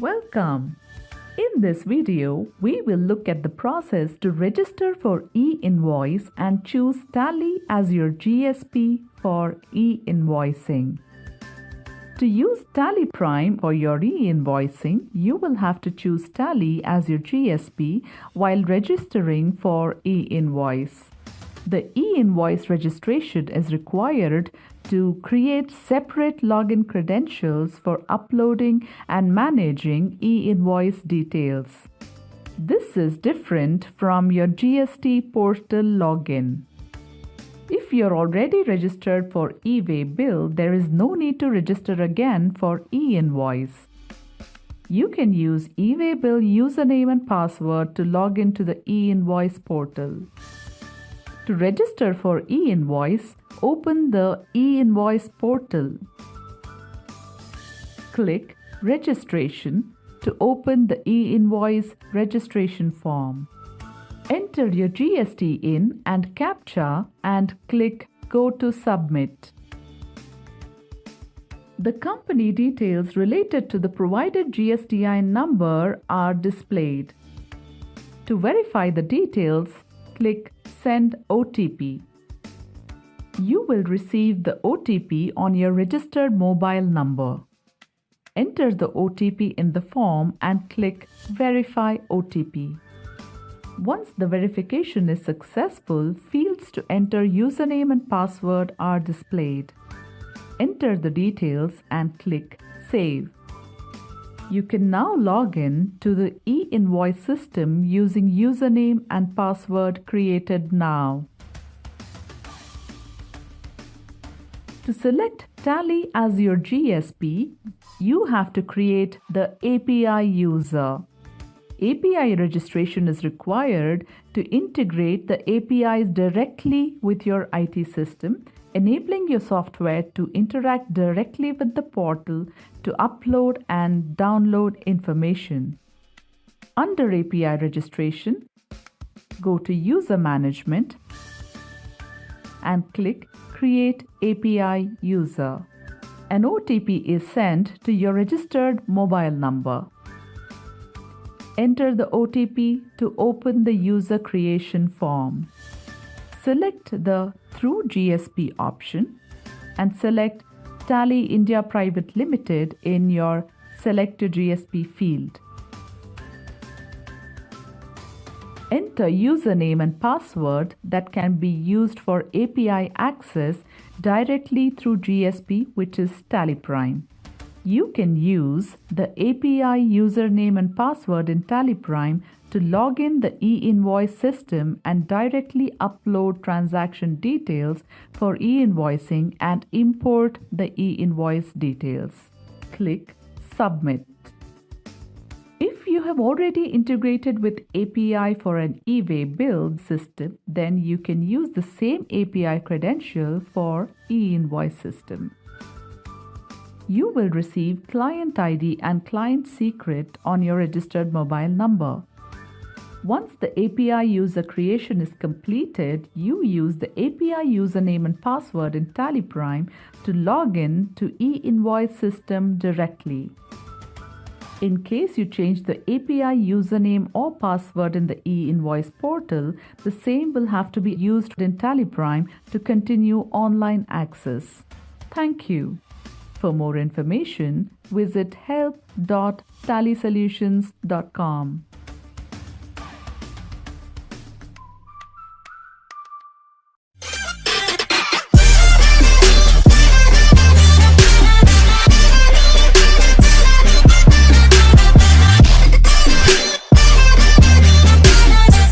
Welcome! In this video, we will look at the process to register for e-invoice and choose Tally as your GSP for e-invoicing. To use Tally Prime for your e-invoicing, you will have to choose Tally as your GSP while registering for e-invoice. The e-invoice registration is required to create separate login credentials for uploading and managing e-invoice details. This is different from your GST portal login. If you're already registered for e-way bill, there is no need to register again for e-invoice. You can use e-way bill username and password to log into the e-invoice portal. To register for e-invoice, open the e-invoice portal. Click Registration to open the e-invoice registration form. Enter your GST in and CAPTCHA and click Go to Submit. The company details related to the provided GSTIN number are displayed. To verify the details, click Send OTP. You will receive the OTP on your registered mobile number. Enter the OTP in the form and click Verify OTP. Once the verification is successful, fields to enter username and password are displayed. Enter the details and click Save. You can now log in to the e-invoice system using username and password created now. To select Tally as your GSP, you have to create the API user. API registration is required to integrate the APIs directly with your IT system, enabling your software to interact directly with the portal to upload and download information. Under API registration, go to User Management and click Create API User. An OTP is sent to your registered mobile number. Enter the OTP to open the user creation form. Select the Through GSP option and select Tally India Private Limited in your Select a GSP field. Enter username and password that can be used for API access directly through GSP, which is Tally Prime. You can use the API username and password in Tally Prime to log in the e-invoice system and directly upload transaction details for e-invoicing and import the e-invoice details. Click Submit. If you have already integrated with API for an e-way bill system, then you can use the same API credential for e-invoice system. You will receive client ID and client secret on your registered mobile number. Once the API user creation is completed, you use the API username and password in Tally Prime to log in to e-invoice system directly. In case you change the API username or password in the e-invoice portal, the same will have to be used in Tally Prime to continue online access. Thank you. For more information, visit help.tallysolutions.com.